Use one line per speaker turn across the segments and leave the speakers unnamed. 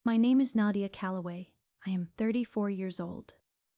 My name is Nadia Calloway. I am 34 years old.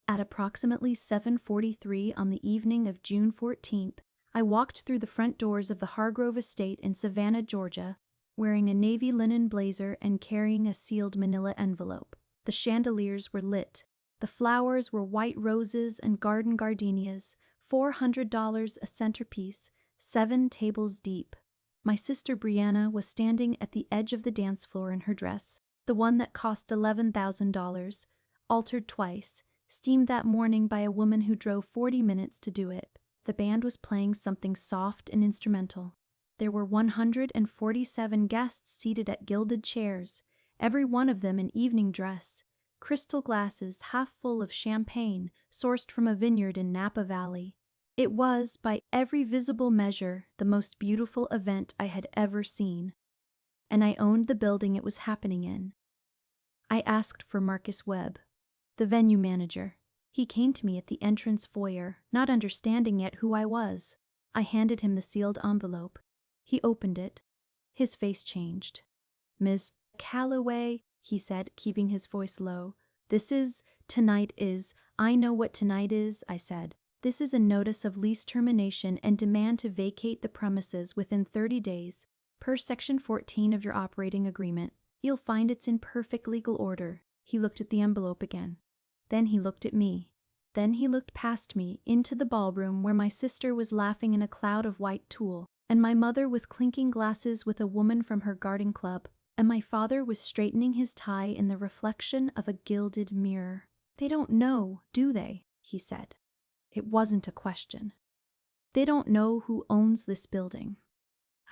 At approximately 7:43 on the evening of June 14th, I walked through the front doors of the Hargrove Estate in Savannah, Georgia, wearing a navy linen blazer and carrying a sealed manila envelope. The chandeliers were lit. The flowers were white roses and garden gardenias, $400 a centerpiece, 7 tables deep. My sister Brianna was standing at the edge of the dance floor in her dress, the one that cost $11,000, altered twice, steamed that morning by a woman who drove 40 minutes to do it. The band was playing something soft and instrumental. There were 147 guests seated at gilded chairs, every one of them in evening dress, crystal glasses half full of champagne sourced from a vineyard in Napa Valley. It was, by every visible measure, the most beautiful event I had ever seen, and I owned the building it was happening in. I asked for Marcus Webb, the venue manager. He came to me at the entrance foyer, not understanding yet who I was. I handed him the sealed envelope. He opened it. His face changed. "Miss Calloway," he said, keeping his voice low. Tonight is, I know what tonight is," I said. "This is a notice of lease termination and demand to vacate the premises within 30 days, per Section 14 of your operating agreement. You'll find it's in perfect legal order." He looked at the envelope again. Then he looked at me. Then he looked past me into the ballroom where my sister was laughing in a cloud of white tulle, and my mother with clinking glasses with a woman from her garden club, and my father was straightening his tie in the reflection of a gilded mirror. "They don't know, do they?" he said. It wasn't a question. "They don't know who owns this building."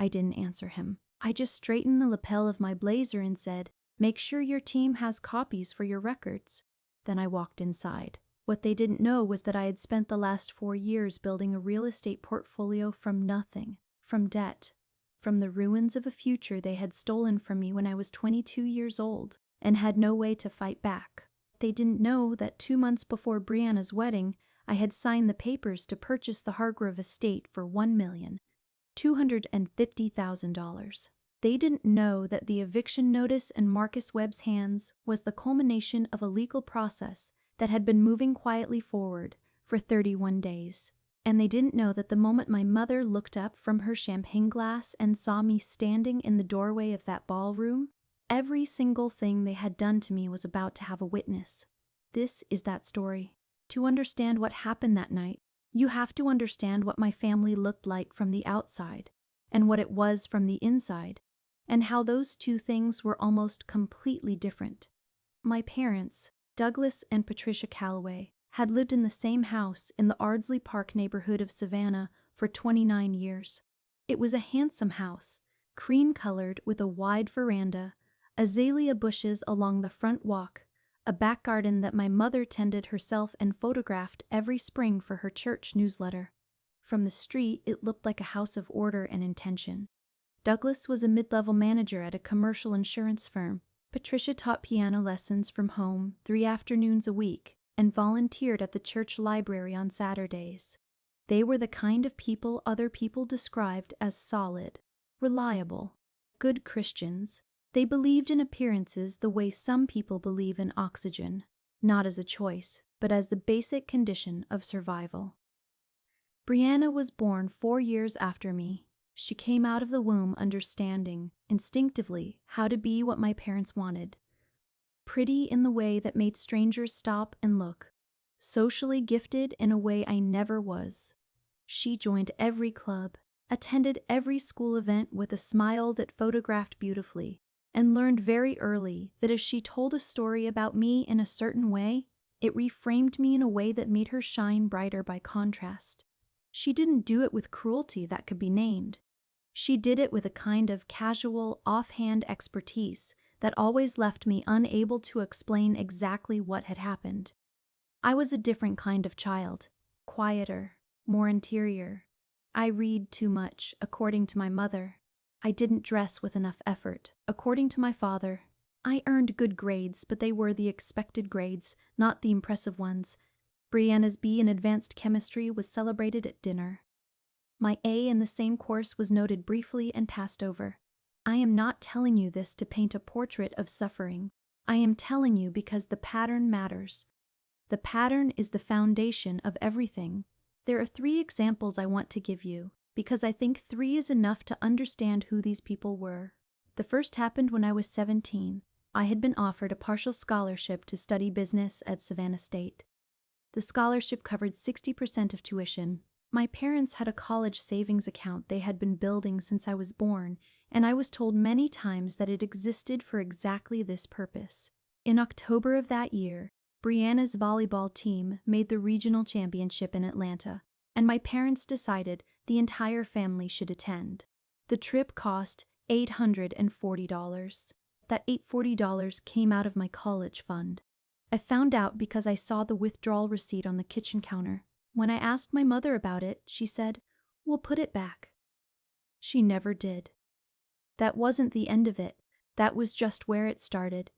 I didn't answer him. I just straightened the lapel of my blazer and said, "Make sure your team has copies for your records." Then I walked inside. What they didn't know was that I had spent the last 4 years building a real estate portfolio from nothing, from debt, from the ruins of a future they had stolen from me when I was 22 years old and had no way to fight back. They didn't know that 2 months before Brianna's wedding, I had signed the papers to purchase the Hargrove estate for $1,250,000. They didn't know that the eviction notice in Marcus Webb's hands was the culmination of a legal process that had been moving quietly forward for 31 days. And they didn't know that the moment my mother looked up from her champagne glass and saw me standing in the doorway of that ballroom, every single thing they had done to me was about to have a witness. This is that story. To understand what happened that night, you have to understand what my family looked like from the outside, and what it was from the inside, and how those two things were almost completely different. My parents, Douglas and Patricia Calloway, had lived in the same house in the Ardsley Park neighborhood of Savannah for 29 years. It was a handsome house, cream-colored with a wide veranda, azalea bushes along the front walk, a back garden that my mother tended herself and photographed every spring for her church newsletter. From the street, it looked like a house of order and intention. Douglas was a mid-level manager at a commercial insurance firm. Patricia taught piano lessons from home 3 afternoons a week and volunteered at the church library on Saturdays. They were the kind of people other people described as solid, reliable, good Christians. They believed in appearances the way some people believe in oxygen, not as a choice, but as the basic condition of survival. Brianna was born 4 years after me. She came out of the womb understanding, instinctively, how to be what my parents wanted. Pretty in the way that made strangers stop and look. Socially gifted in a way I never was. She joined every club, attended every school event with a smile that photographed beautifully, and learned very early that as she told a story about me in a certain way, it reframed me in a way that made her shine brighter by contrast. She didn't do it with cruelty that could be named. She did it with a kind of casual, offhand expertise that always left me unable to explain exactly what had happened. I was a different kind of child, quieter, more interior. I read too much, according to my mother. I didn't dress with enough effort, according to my father. I earned good grades, but they were the expected grades, not the impressive ones. Brianna's B in advanced chemistry was celebrated at dinner. My A in the same course was noted briefly and passed over. I am not telling you this to paint a portrait of suffering. I am telling you because the pattern matters. The pattern is the foundation of everything. There are 3 examples I want to give you, because I think 3 is enough to understand who these people were. The first happened when I was 17. I had been offered a partial scholarship to study business at Savannah State. The scholarship covered 60% of tuition. My parents had a college savings account they had been building since I was born, and I was told many times that it existed for exactly this purpose. In October of that year, Brianna's volleyball team made the regional championship in Atlanta, and my parents decided the entire family should attend. The trip cost $840. That $840 came out of my college fund. I found out because I saw the withdrawal receipt on the kitchen counter. When I asked my mother about it, she said, "We'll put it back." She never did. That wasn't the end of it. That was just where it started.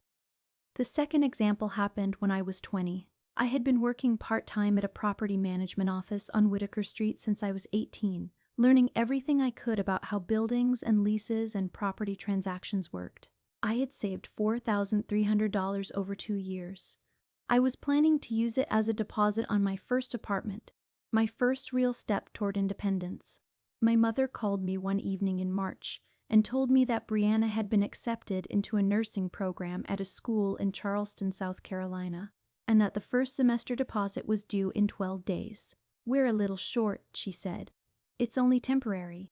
The second example happened when I was 20. I had been working part-time at a property management office on Whitaker Street since I was 18, learning everything I could about how buildings and leases and property transactions worked. I had saved $4,300 over 2 years. I was planning to use it as a deposit on my first apartment, my first real step toward independence. My mother called me one evening in March and told me that Brianna had been accepted into a nursing program at a school in Charleston, South Carolina, and that the first semester deposit was due in 12 days. "We're a little short," she said. "It's only temporary."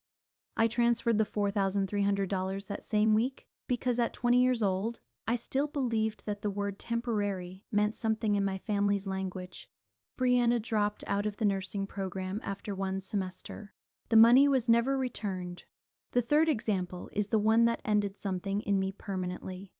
I transferred the $4,300 that same week because at 20 years old, I still believed that the word temporary meant something in my family's language. Brianna dropped out of the nursing program after 1 semester. The money was never returned. The third example is the one that ended something in me permanently.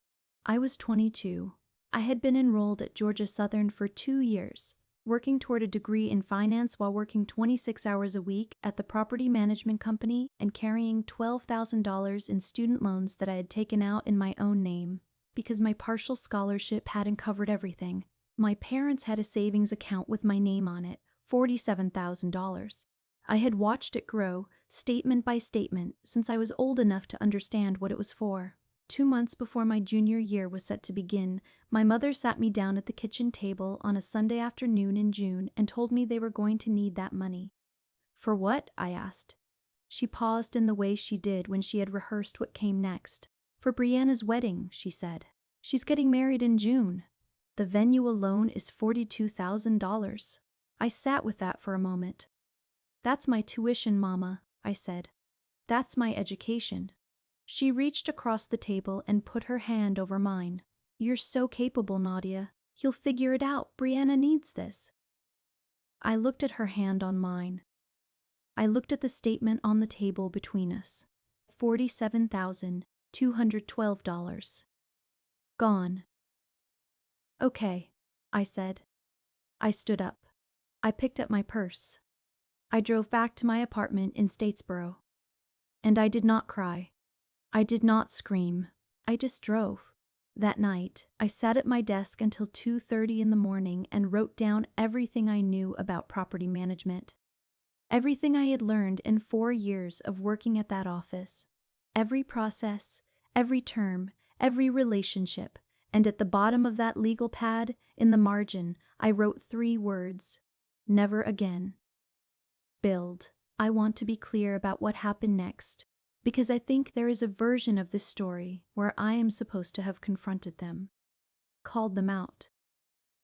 I was 22. I had been enrolled at Georgia Southern for 2 years, working toward a degree in finance while working 26 hours a week at the property management company and carrying $12,000 in student loans that I had taken out in my own name. Because my partial scholarship hadn't covered everything, my parents had a savings account with my name on it, $47,000. I had watched it grow, statement by statement, since I was old enough to understand what it was for. 2 months before my junior year was set to begin, my mother sat me down at the kitchen table on a Sunday afternoon in June and told me they were going to need that money. "For what?" I asked. She paused in the way she did when she had rehearsed what came next. "For Brianna's wedding," she said. "She's getting married in June. The venue alone is $42,000. I sat with that for a moment. "That's my tuition, Mama," I said. "That's my education." She reached across the table and put her hand over mine. "You're so capable, Nadia. You'll figure it out. Brianna needs this." I looked at her hand on mine. I looked at the statement on the table between us. $47,212. Gone. "Okay," I said. I stood up. I picked up my purse. I drove back to my apartment in Statesboro. And I did not cry. I did not scream. I just drove. That night, I sat at my desk until 2:30 in the morning and wrote down everything I knew about property management. Everything I had learned in 4 years of working at that office. Every process, every term, every relationship, and at the bottom of that legal pad, in the margin, I wrote 3 words: never again. Build. I want to be clear about what happened next, because I think there is a version of this story where I am supposed to have confronted them, called them out,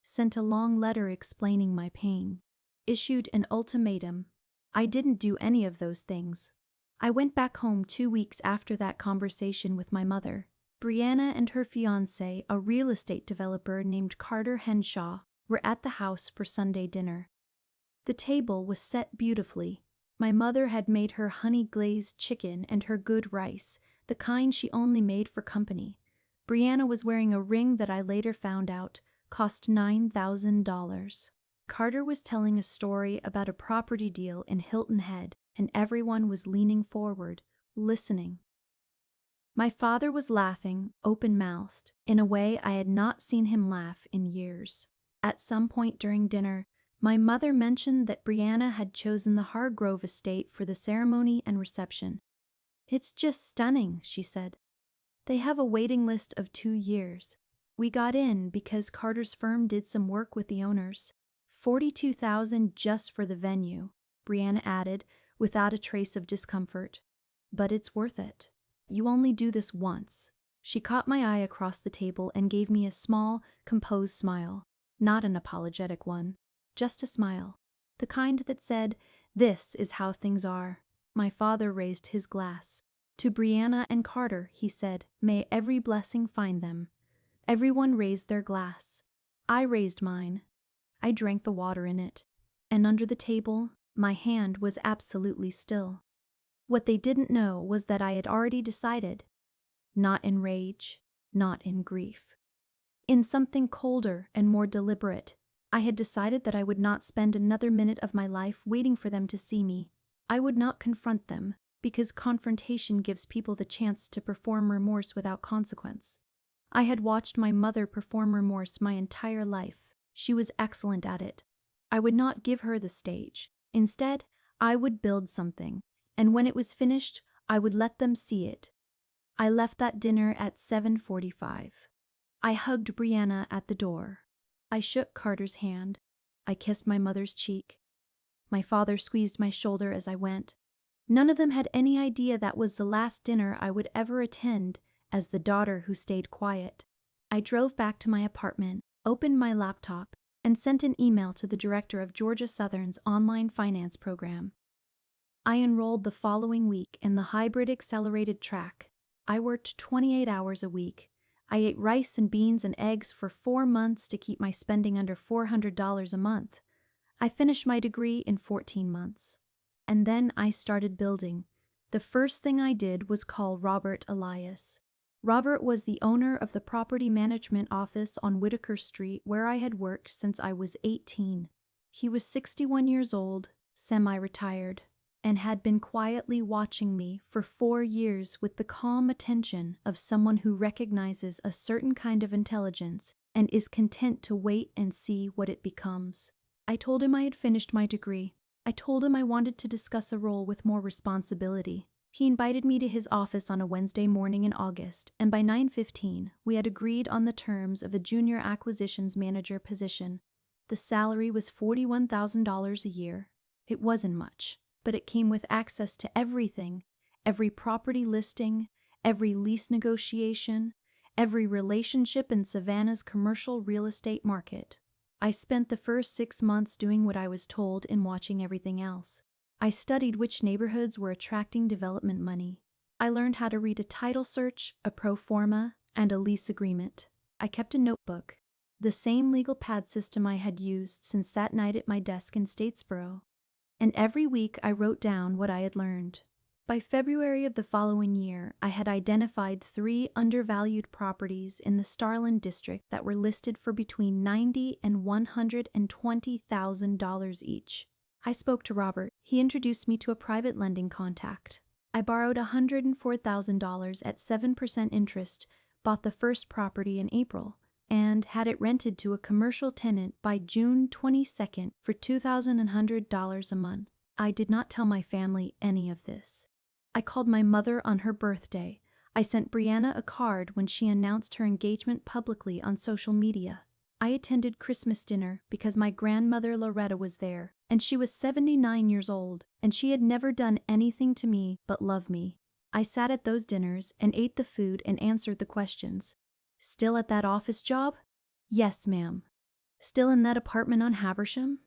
sent a long letter explaining my pain, issued an ultimatum. I didn't do any of those things. I went back home 2 weeks after that conversation with my mother. Brianna and her fiancé, a real estate developer named Carter Henshaw, were at the house for Sunday dinner. The table was set beautifully. My mother had made her honey-glazed chicken and her good rice, the kind she only made for company. Brianna was wearing a ring that I later found out cost $9,000. Carter was telling a story about a property deal in Hilton Head, and everyone was leaning forward, listening. My father was laughing, open-mouthed, in a way I had not seen him laugh in years. At some point during dinner, my mother mentioned that Brianna had chosen the Hargrove estate for the ceremony and reception. "It's just stunning," she said. "They have a waiting list of 2 years. We got in because Carter's firm did some work with the owners. $42,000 just for the venue, Brianna added, without a trace of discomfort. But it's worth it. You only do this once. She caught my eye across the table and gave me a small, composed smile. Not an apologetic one. Just a smile. The kind that said, "This is how things are." My father raised his glass. "To Brianna and Carter," he said, "may every blessing find them." Everyone raised their glass. I raised mine. I drank the water in it. And under the table, my hand was absolutely still. What they didn't know was that I had already decided. Not in rage, not in grief. In something colder and more deliberate, I had decided that I would not spend another minute of my life waiting for them to see me. I would not confront them, because confrontation gives people the chance to perform remorse without consequence. I had watched my mother perform remorse my entire life. She was excellent at it. I would not give her the stage. Instead, I would build something, and when it was finished, I would let them see it. I left that dinner at 7:45. I hugged Brianna at the door. I shook Carter's hand. I kissed my mother's cheek. My father squeezed my shoulder as I went. None of them had any idea that was the last dinner I would ever attend as the daughter who stayed quiet. I drove back to my apartment, opened my laptop, and sent an email to the director of Georgia Southern's online finance program. I enrolled the following week in the hybrid accelerated track. I worked 28 hours a week. I ate rice and beans and eggs for 4 months to keep my spending under $400 a month. I finished my degree in 14 months. And then I started building. The first thing I did was call Robert Elias. Robert was the owner of the property management office on Whitaker Street where I had worked since I was 18. He was 61 years old, semi-retired, and had been quietly watching me for 4 years with the calm attention of someone who recognizes a certain kind of intelligence and is content to wait and see what it becomes. I told him I had finished my degree. I told him I wanted to discuss a role with more responsibility. He invited me to his office on a Wednesday morning in August, and by 9:15, we had agreed on the terms of a junior acquisitions manager position. The salary was $41,000 a year. It wasn't much, but it came with access to everything, every property listing, every lease negotiation, every relationship in Savannah's commercial real estate market. I spent the first 6 months doing what I was told and watching everything else. I studied which neighborhoods were attracting development money. I learned how to read a title search, a pro forma, and a lease agreement. I kept a notebook, the same legal pad system I had used since that night at my desk in Statesboro. And every week I wrote down what I had learned. By February of the following year, I had identified 3 undervalued properties in the Starland district that were listed for between $90,000 and $120,000 each. I spoke to Robert. He introduced me to a private lending contact. I borrowed $104,000 at 7% interest, bought the first property in April, and had it rented to a commercial tenant by June 22nd for $2,100 a month. I did not tell my family any of this. I called my mother on her birthday. I sent Brianna a card when she announced her engagement publicly on social media. I attended Christmas dinner because my grandmother Loretta was there, and she was 79 years old, and she had never done anything to me but love me. I sat at those dinners and ate the food and answered the questions. Still at that office job? Yes, ma'am. Still in that apartment on Haversham?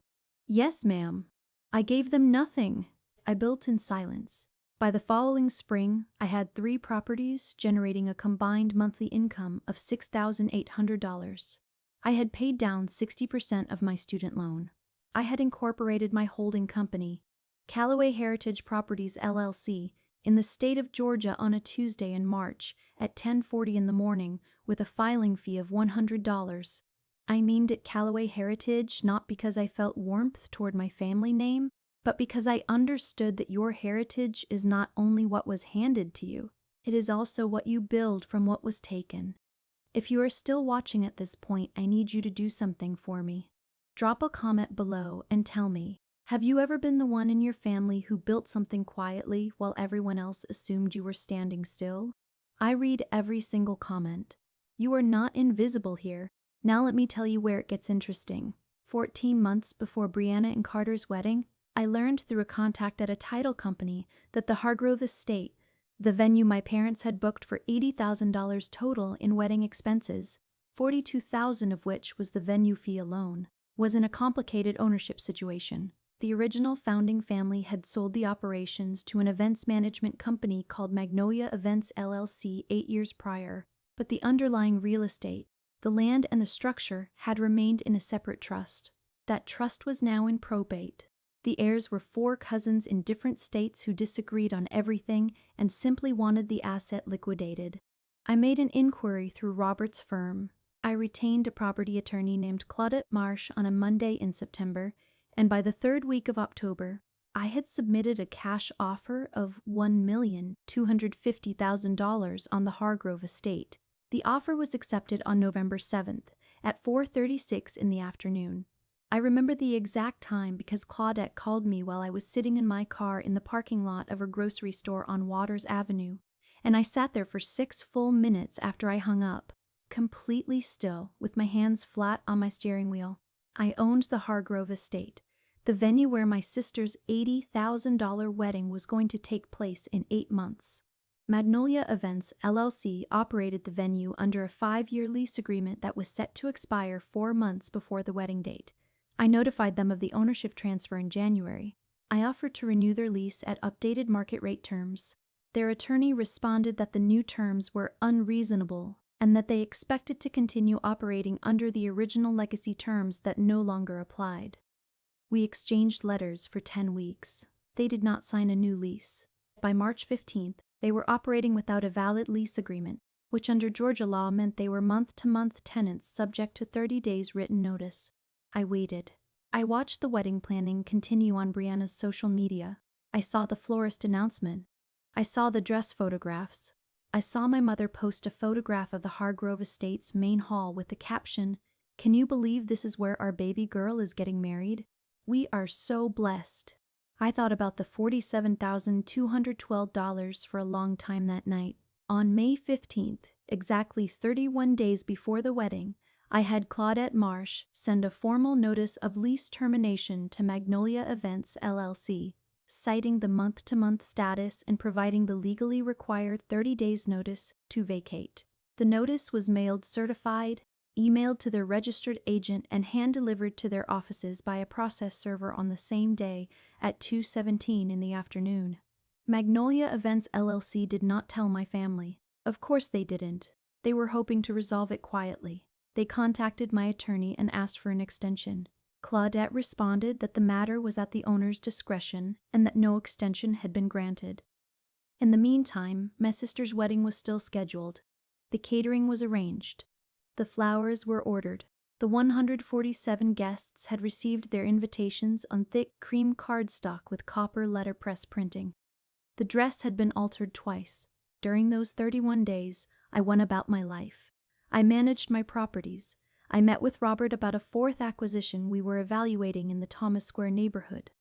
Yes, ma'am. I gave them nothing. I built in silence. By the following spring, I had 3 properties generating a combined monthly income of $6,800. I had paid down 60% of my student loan. I had incorporated my holding company, Callaway Heritage Properties LLC, in the state of Georgia on a Tuesday in March at 10:40 in the morning with a filing fee of $100. I named it Callaway Heritage not because I felt warmth toward my family name, but because I understood that your heritage is not only what was handed to you, it is also what you build from what was taken. If you are still watching at this point, I need you to do something for me. Drop a comment below and tell me, have you ever been the one in your family who built something quietly while everyone else assumed you were standing still? I read every single comment. You are not invisible here. Now let me tell you where it gets interesting. 14 months before Brianna and Carter's wedding, I learned through a contact at a title company that the Hargrove estate, the venue my parents had booked for $80,000 total in wedding expenses, $42,000 of which was the venue fee alone, was in a complicated ownership situation. The original founding family had sold the operations to an events management company called Magnolia Events LLC 8 years prior, but the underlying real estate, the land and the structure, had remained in a separate trust. That trust was now in probate. The heirs were 4 cousins in different states who disagreed on everything and simply wanted the asset liquidated. I made an inquiry through Robert's firm. I retained a property attorney named Claudette Marsh on a Monday in September, and by the 3rd week of October, I had submitted a cash offer of $1,250,000 on the Hargrove estate. The offer was accepted on November 7th at 4:36 in the afternoon. I remember the exact time because Claudette called me while I was sitting in my car in the parking lot of her grocery store on Waters Avenue, and I sat there for 6 full minutes after I hung up, completely still, with my hands flat on my steering wheel. I owned the Hargrove estate, the venue where my sister's $80,000 wedding was going to take place in 8 months. Magnolia Events LLC operated the venue under a 5-year lease agreement that was set to expire 4 months before the wedding date. I notified them of the ownership transfer in January. I offered to renew their lease at updated market rate terms. Their attorney responded that the new terms were unreasonable and that they expected to continue operating under the original legacy terms that no longer applied. We exchanged letters for 10 weeks. They did not sign a new lease. By March 15th, they were operating without a valid lease agreement, which under Georgia law meant they were month-to-month tenants subject to 30 days written notice. I waited. I watched the wedding planning continue on Brianna's social media. I saw the florist announcement. I saw the dress photographs. I saw my mother post a photograph of the Hargrove Estate's main hall with the caption, "Can you believe this is where our baby girl is getting married? We are so blessed." I thought about the $47,212 for a long time that night. On May 15th, exactly 31 days before the wedding, I had Claudette Marsh send a formal notice of lease termination to Magnolia Events LLC, citing the month-to-month status and providing the legally required 30 days notice to vacate. The notice was mailed certified, emailed to their registered agent, and hand-delivered to their offices by a process server on the same day at 2:17 in the afternoon. Magnolia Events LLC did not tell my family. Of course they didn't. They were hoping to resolve it quietly. They contacted my attorney and asked for an extension. Claudette responded that the matter was at the owner's discretion and that no extension had been granted. In the meantime, my sister's wedding was still scheduled. The catering was arranged. The flowers were ordered. The 147 guests had received their invitations on thick cream cardstock with copper letterpress printing. The dress had been altered twice. During those 31 days, I went about my life. I managed my properties. I met with Robert about a 4th acquisition we were evaluating in the Thomas Square neighborhood.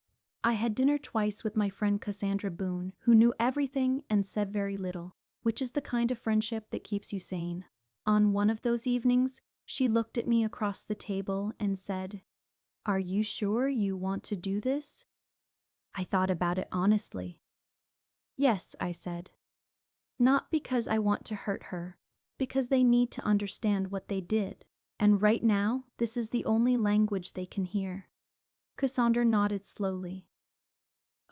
I had dinner twice with my friend Cassandra Boone, who knew everything and said very little, which is the kind of friendship that keeps you sane. On one of those evenings, she looked at me across the table and said, "Are you sure you want to do this?" I thought about it honestly. "Yes," I said. "Not because I want to hurt her, because they need to understand what they did, and right now, this is the only language they can hear." Cassandra nodded slowly.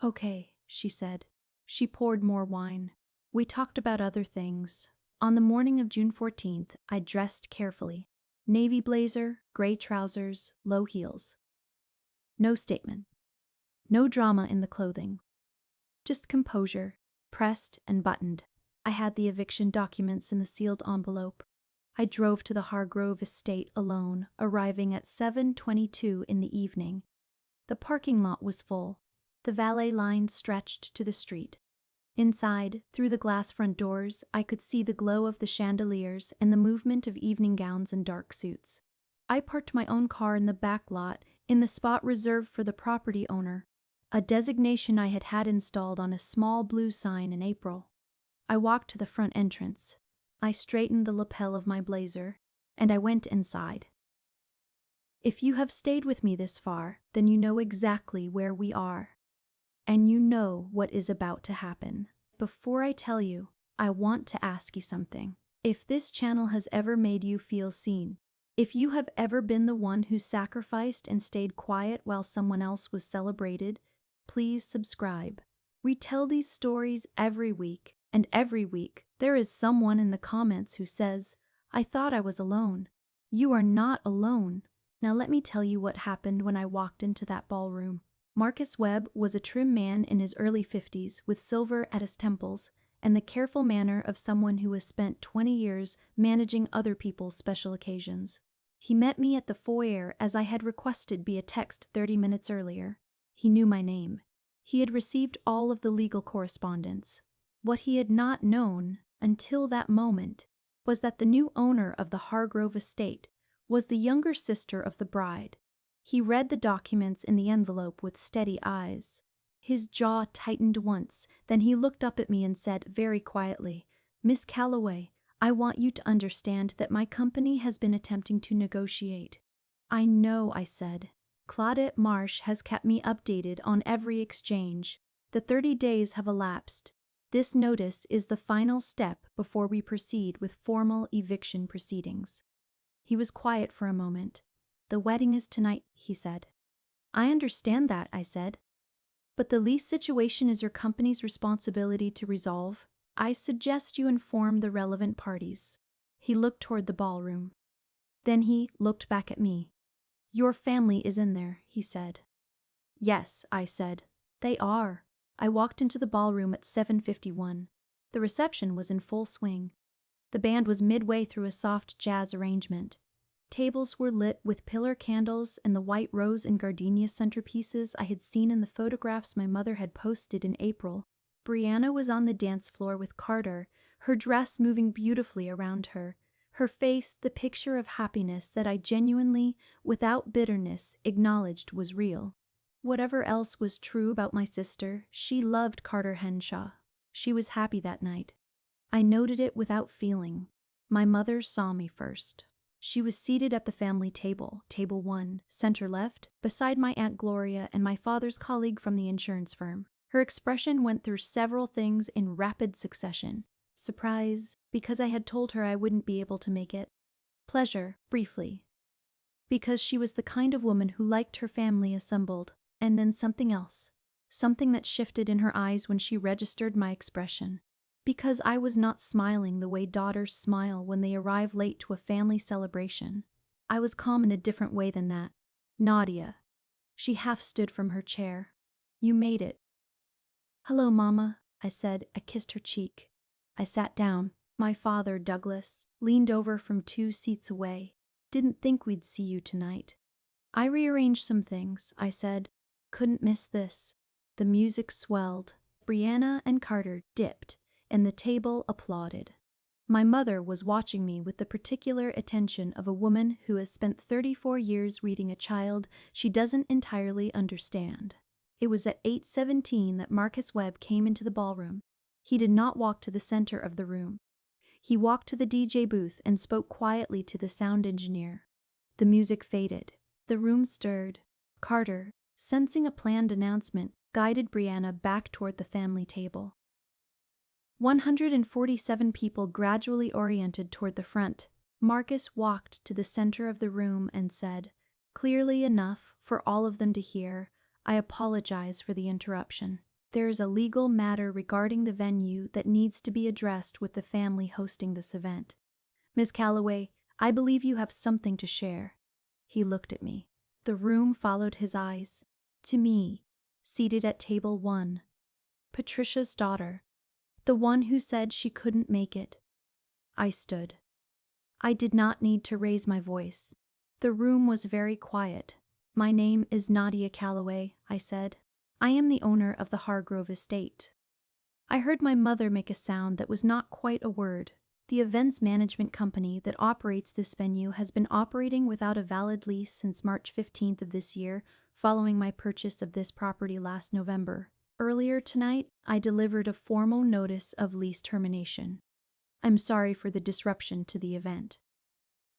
"Okay," she said. She poured more wine. We talked about other things. On the morning of June 14th, I dressed carefully. Navy blazer, gray trousers, low heels. No statement. No drama in the clothing. Just composure, pressed and buttoned. I had the eviction documents in the sealed envelope. I drove to the Hargrove estate alone, arriving at 7:22 in the evening. The parking lot was full. The valet line stretched to the street. Inside, through the glass front doors, I could see the glow of the chandeliers and the movement of evening gowns and dark suits. I parked my own car in the back lot, in the spot reserved for the property owner, a designation I had had installed on a small blue sign in April. I walked to the front entrance. I straightened the lapel of my blazer, and I went inside. If you have stayed with me this far, then you know exactly where we are. And you know what is about to happen. Before I tell you, I want to ask you something. If this channel has ever made you feel seen, if you have ever been the one who sacrificed and stayed quiet while someone else was celebrated, please subscribe. We tell these stories every week, and every week there is someone in the comments who says, "I thought I was alone." You are not alone. Now let me tell you what happened when I walked into that ballroom. Marcus Webb was a trim man in his early 50s with silver at his temples and the careful manner of someone who has spent 20 years managing other people's special occasions. He met me at the foyer as I had requested via text 30 minutes earlier. He knew my name. He had received all of the legal correspondence. What he had not known, until that moment, was that the new owner of the Hargrove estate was the younger sister of the bride. He read the documents in the envelope with steady eyes. His jaw tightened once, then he looked up at me and said very quietly, "Miss Calloway, I want you to understand that my company has been attempting to negotiate." "I know," I said. "Claudette Marsh has kept me updated on every exchange. The 30 days have elapsed. This notice is the final step before we proceed with formal eviction proceedings." He was quiet for a moment. "The wedding is tonight," he said. "I understand that," I said. "But the lease situation is your company's responsibility to resolve. I suggest you inform the relevant parties." He looked toward the ballroom. Then he looked back at me. "Your family is in there," he said. "Yes," I said. "They are." I walked into the ballroom at 7:51. The reception was in full swing. The band was midway through a soft jazz arrangement. Tables were lit with pillar candles and the white rose and gardenia centerpieces I had seen in the photographs my mother had posted in April. Brianna was on the dance floor with Carter, her dress moving beautifully around her, her face the picture of happiness that I genuinely, without bitterness, acknowledged was real. Whatever else was true about my sister, she loved Carter Henshaw. She was happy that night. I noted it without feeling. My mother saw me first. She was seated at the family table, table 1, center left, beside my Aunt Gloria and my father's colleague from the insurance firm. Her expression went through several things in rapid succession. Surprise, because I had told her I wouldn't be able to make it. Pleasure, briefly, because she was the kind of woman who liked her family assembled. And then something else, something that shifted in her eyes when she registered my expression. Because I was not smiling the way daughters smile when they arrive late to a family celebration. I was calm in a different way than that. "Nadia." She half stood from her chair. "You made it." "Hello, Mama," I said. I kissed her cheek. I sat down. My father, Douglas, leaned over from 2 seats away. "Didn't think we'd see you tonight." "I rearranged some things," I said. "Couldn't miss this." The music swelled. Brianna and Carter dipped, and the table applauded. My mother was watching me with the particular attention of a woman who has spent 34 years reading a child she doesn't entirely understand. It was at 8:17 that Marcus Webb came into the ballroom. He did not walk to the center of the room. He walked to the DJ booth and spoke quietly to the sound engineer. The music faded. The room stirred. Carter, sensing a planned announcement, guided Brianna back toward the family table. 147 people gradually oriented toward the front. Marcus walked to the center of the room and said, clearly enough for all of them to hear, "I apologize for the interruption. There is a legal matter regarding the venue that needs to be addressed with the family hosting this event. Miss Calloway, I believe you have something to share." He looked at me. The room followed his eyes. To me, seated at table 1. Patricia's daughter. The one who said she couldn't make it. I stood. I did not need to raise my voice. The room was very quiet. "My name is Nadia Calloway," I said. "I am the owner of the Hargrove estate." I heard my mother make a sound that was not quite a word. The events management company that operates this venue has been operating without a valid lease since March 15th of this year, following my purchase of this property last November. Earlier tonight, I delivered a formal notice of lease termination. I'm sorry for the disruption to the event."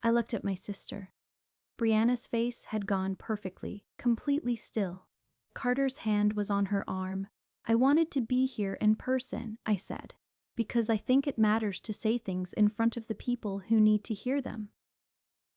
I looked at my sister. Brianna's face had gone perfectly, completely still. Carter's hand was on her arm. "I wanted to be here in person," I said, "because I think it matters to say things in front of the people who need to hear them."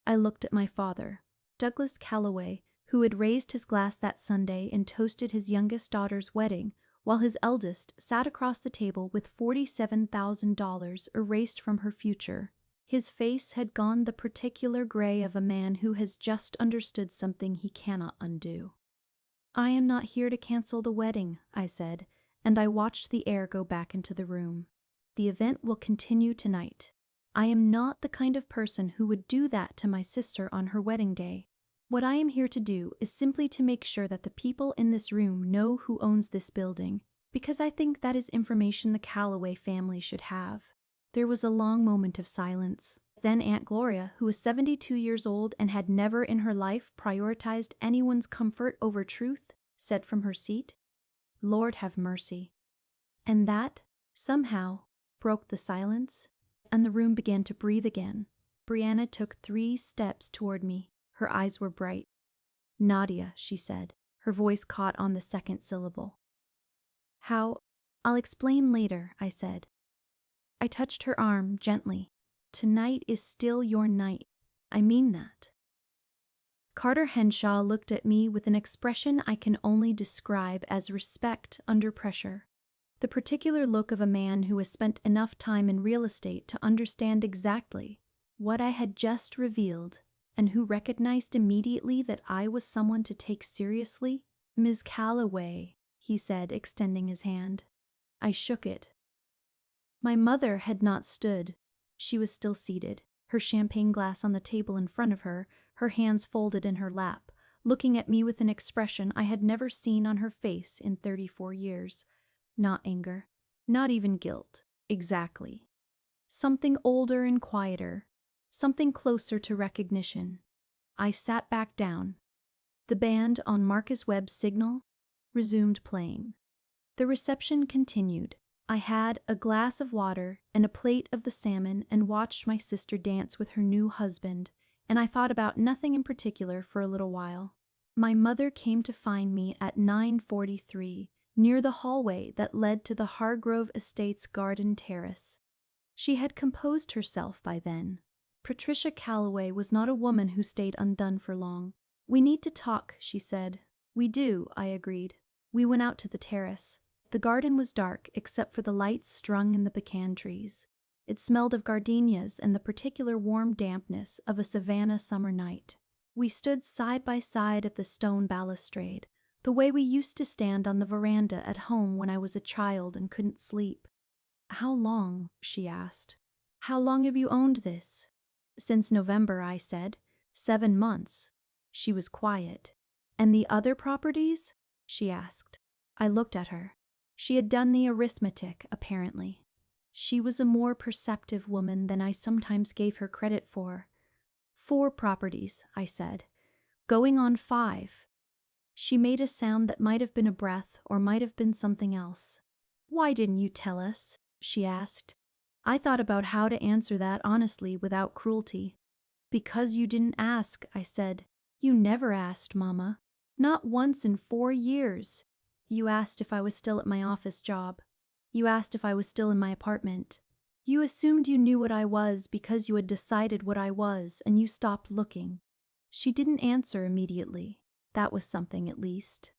I looked at my father, Douglas Calloway, who had raised his glass that Sunday and toasted his youngest daughter's wedding, while his eldest sat across the table with $47,000 erased from her future. His face had gone the particular gray of a man who has just understood something he cannot undo. "I am not here to cancel the wedding," I said, and I watched the air go back into the room. "The event will continue tonight. I am not the kind of person who would do that to my sister on her wedding day. What I am here to do is simply to make sure that the people in this room know who owns this building, because I think that is information the Calloway family should have." There was a long moment of silence. Then Aunt Gloria, who was 72 years old and had never in her life prioritized anyone's comfort over truth, said from her seat, "Lord have mercy." And that, somehow, broke the silence, and the room began to breathe again. Brianna took 3 steps toward me. Her eyes were bright. "Nadia," she said. Her voice caught on the second syllable. "How? I'll explain later," I said. I touched her arm gently. "Tonight is still your night. I mean that." Carter Henshaw looked at me with an expression I can only describe as respect under pressure. The particular look of a man who has spent enough time in real estate to understand exactly what I had just revealed, and who recognized immediately that I was someone to take seriously. "Ms. Calloway," he said, extending his hand. I shook it. My mother had not stood. She was still seated, her champagne glass on the table in front of her, her hands folded in her lap, looking at me with an expression I had never seen on her face in 34 years. Not anger, not even guilt, exactly. Something older and quieter, something closer to recognition. I sat back down. The band on Marcus Webb's signal resumed playing. The reception continued. I had a glass of water and a plate of the salmon and watched my sister dance with her new husband, and I thought about nothing in particular for a little while. My mother came to find me at 9:43, near the hallway that led to the Hargrove Estates garden terrace. She had composed herself by then. Patricia Calloway was not a woman who stayed undone for long. "We need to talk," she said. "We do," I agreed. We went out to the terrace. The garden was dark except for the lights strung in the pecan trees. It smelled of gardenias and the particular warm dampness of a Savannah summer night. We stood side by side at the stone balustrade, the way we used to stand on the veranda at home when I was a child and couldn't sleep. "How long?" she asked. "How long have you owned this?" "Since November," I said. 7 months. She was quiet. "And the other properties?" she asked. I looked at her. She had done the arithmetic, apparently. She was a more perceptive woman than I sometimes gave her credit for. 4 properties, I said. "Going on 5. She made a sound that might have been a breath or might have been something else. "Why didn't you tell us?" she asked. I thought about how to answer that honestly without cruelty. "Because you didn't ask," I said. "You never asked, Mama. Not once in 4 years. You asked if I was still at my office job. You asked if I was still in my apartment. You assumed you knew what I was because you had decided what I was, and you stopped looking." She didn't answer immediately. That was something, at least.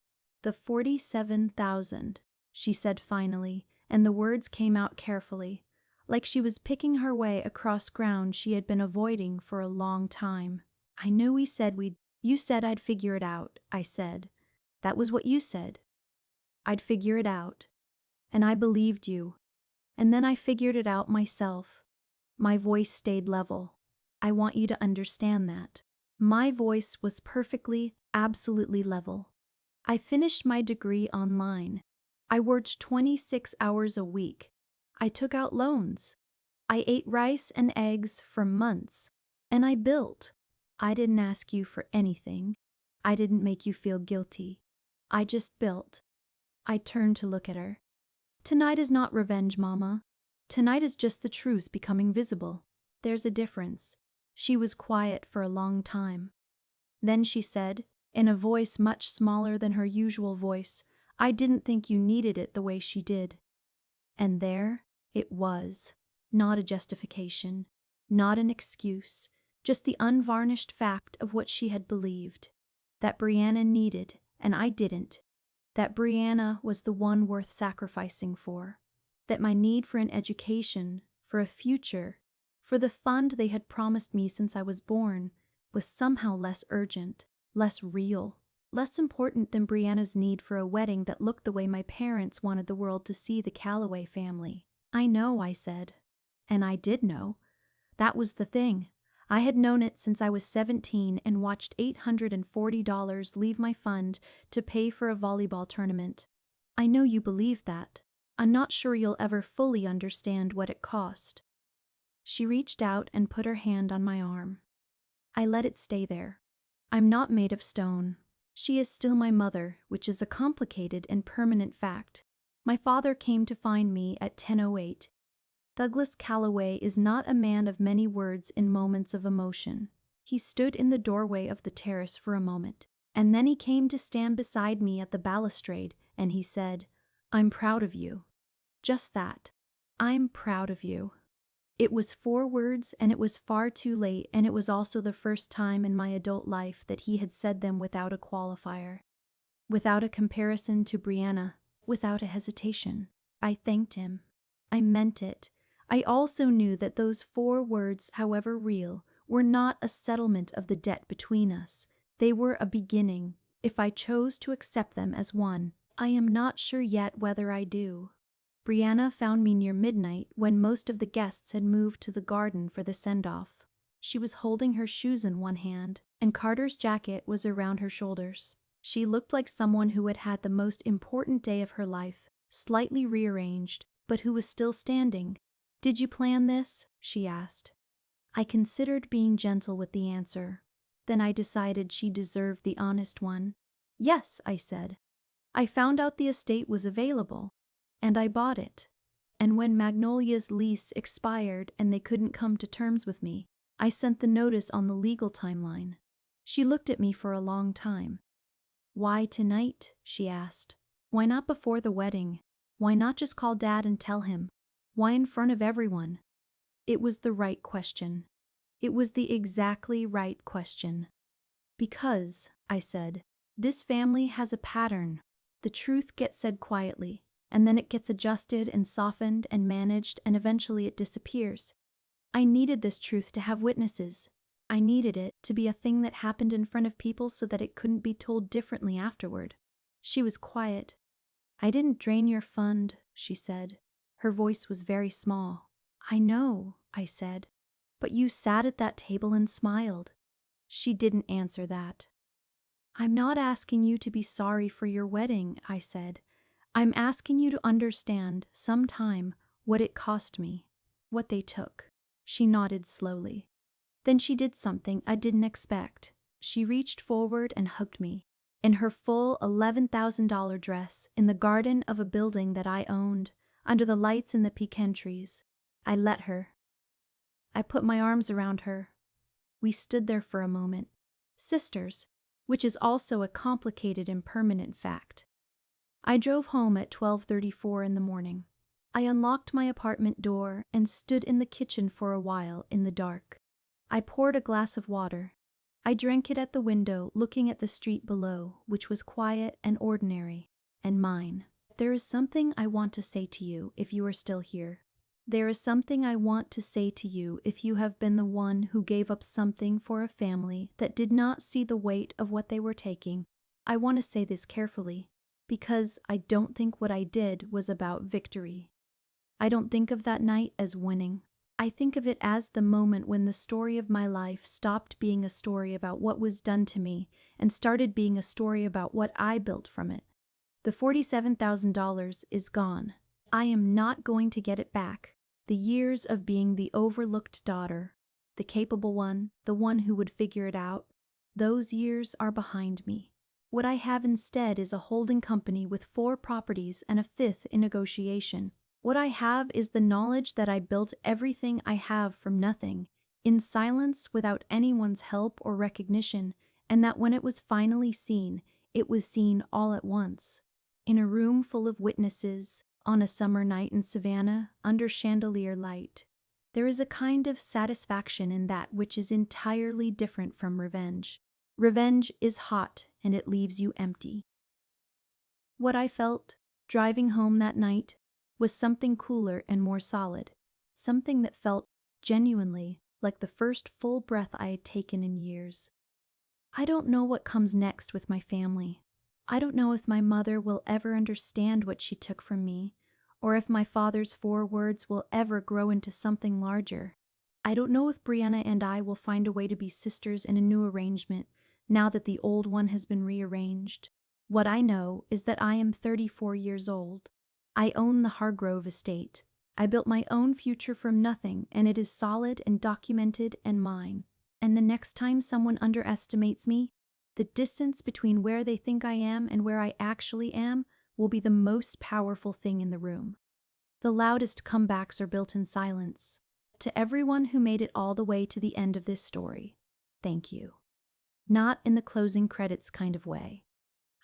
"The 47,000, she said finally, and the words came out carefully, like she was picking her way across ground she had been avoiding for a long time. "I know you said I'd figure it out," I said. "That was what you said. I'd figure it out. And I believed you. And then I figured it out myself." My voice stayed level. "I want you to understand that." My voice was perfectly, absolutely level. I finished my degree online. I worked 26 hours a week. I took out loans. I ate rice and eggs for months. And I built. I didn't ask you for anything. I didn't make you feel guilty. I just built. I turned to look at her. "Tonight is not revenge, Mama. Tonight is just the truth becoming visible. There's a difference. She was quiet for a long time. Then she said, in a voice much smaller than her usual voice, "I didn't think you needed it the way she did." And there it was. Not a justification, not an excuse, just the unvarnished fact of what she had believed. That Brianna needed, and I didn't. That Brianna was the one worth sacrificing for. That my need for an education, for a future, for the fund they had promised me since I was born, was somehow less urgent, less real, less important than Brianna's need for a wedding that looked the way my parents wanted the world to see the Calloway family. "I know," I said. And I did know. That was the thing. I had known it since I was 17 and watched $840 leave my fund to pay for a volleyball tournament. "I know you believe that. I'm not sure you'll ever fully understand what it cost." She reached out and put her hand on my arm. I let it stay there. I'm not made of stone. She is still my mother, which is a complicated and permanent fact. My father came to find me at 10:08. Douglas Calloway is not a man of many words in moments of emotion. He stood in the doorway of the terrace for a moment, and then he came to stand beside me at the balustrade, and he said, "I'm proud of you." Just that. "I'm proud of you." It was 4 words, and it was far too late, and it was also the first time in my adult life that he had said them without a qualifier, without a comparison to Brianna, without a hesitation. I thanked him. I meant it. I also knew that those 4 words, however real, were not a settlement of the debt between us. They were a beginning, if I chose to accept them as one. I am not sure yet whether I do. Brianna found me near midnight when most of the guests had moved to the garden for the send-off. She was holding her shoes in one hand, and Carter's jacket was around her shoulders. She looked like someone who had had the most important day of her life, slightly rearranged, but who was still standing. "Did you plan this?" she asked. I considered being gentle with the answer. Then I decided she deserved the honest one. "Yes," I said. "I found out the estate was available, and I bought it. And when Magnolia's lease expired and they couldn't come to terms with me, I sent the notice on the legal timeline." She looked at me for a long time. "Why tonight?" she asked. "Why not before the wedding? Why not just call Dad and tell him? Why in front of everyone?" It was the right question. It was the exactly right question. "Because," I said, "this family has a pattern. The truth gets said quietly, and then it gets adjusted and softened and managed, and eventually it disappears. I needed this truth to have witnesses. I needed it to be a thing that happened in front of people so that it couldn't be told differently afterward." She was quiet. "I didn't drain your fund," she said. Her voice was very small. "I know," I said. "But you sat at that table and smiled." She didn't answer that. "I'm not asking you to be sorry for your wedding," I said. "I'm asking you to understand, sometime, what it cost me, what they took." She nodded slowly. Then she did something I didn't expect. She reached forward and hugged me. In her full $11,000 dress, in the garden of a building that I owned, under the lights in the pecan trees. I let her. I put my arms around her. We stood there for a moment. Sisters, which is also a complicated and permanent fact. I drove home at 12:34 in the morning. I unlocked my apartment door and stood in the kitchen for a while in the dark. I poured a glass of water. I drank it at the window, looking at the street below, which was quiet and ordinary, and mine. "There is something I want to say to you if you are still here. There is something I want to say to you if you have been the one who gave up something for a family that did not see the weight of what they were taking. I want to say this carefully, because I don't think what I did was about victory. I don't think of that night as winning. I think of it as the moment when the story of my life stopped being a story about what was done to me and started being a story about what I built from it. The $47,000 is gone. I am not going to get it back. The years of being the overlooked daughter, the capable one, the one who would figure it out, those years are behind me. What I have instead is a holding company with 4 properties and a 5th in negotiation. What I have is the knowledge that I built everything I have from nothing, in silence without anyone's help or recognition, and that when it was finally seen, it was seen all at once. In a room full of witnesses, on a summer night in Savannah, under chandelier light. There is a kind of satisfaction in that which is entirely different from revenge. Revenge is hot and it leaves you empty. What I felt, driving home that night, was something cooler and more solid, something that felt genuinely like the first full breath I had taken in years. I don't know what comes next with my family. I don't know if my mother will ever understand what she took from me, or if my father's 4 words will ever grow into something larger. I don't know if Brianna and I will find a way to be sisters in a new arrangement, now that the old one has been rearranged. What I know is that I am 34 years old. I own the Hargrove estate. I built my own future from nothing, and it is solid and documented and mine. And the next time someone underestimates me, the distance between where they think I am and where I actually am will be the most powerful thing in the room. The loudest comebacks are built in silence. To everyone who made it all the way to the end of this story, thank you. Not in the closing credits kind of way.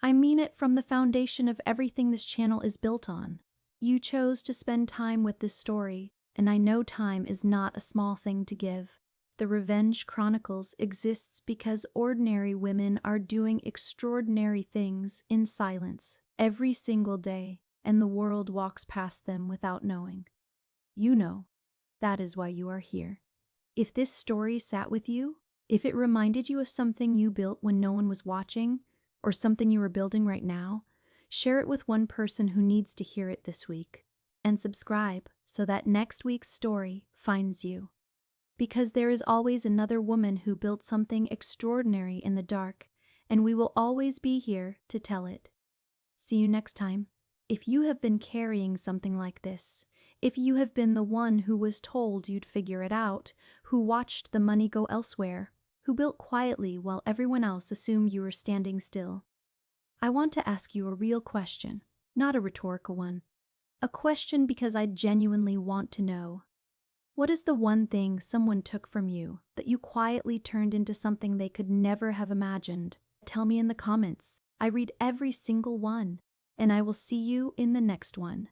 I mean it from the foundation of everything this channel is built on. You chose to spend time with this story, and I know time is not a small thing to give. The Revenge Chronicles exists because ordinary women are doing extraordinary things in silence every single day, and the world walks past them without knowing. You know, that is why you are here. If this story sat with you, if it reminded you of something you built when no one was watching, or something you are building right now, share it with one person who needs to hear it this week, and subscribe so that next week's story finds you. Because there is always another woman who built something extraordinary in the dark, and we will always be here to tell it. See you next time. If you have been carrying something like this, if you have been the one who was told you'd figure it out, who watched the money go elsewhere, who built quietly while everyone else assumed you were standing still, I want to ask you a real question, not a rhetorical one. A question because I genuinely want to know. What is the one thing someone took from you that you quietly turned into something they could never have imagined? Tell me in the comments. I read every single one, and I will see you in the next one.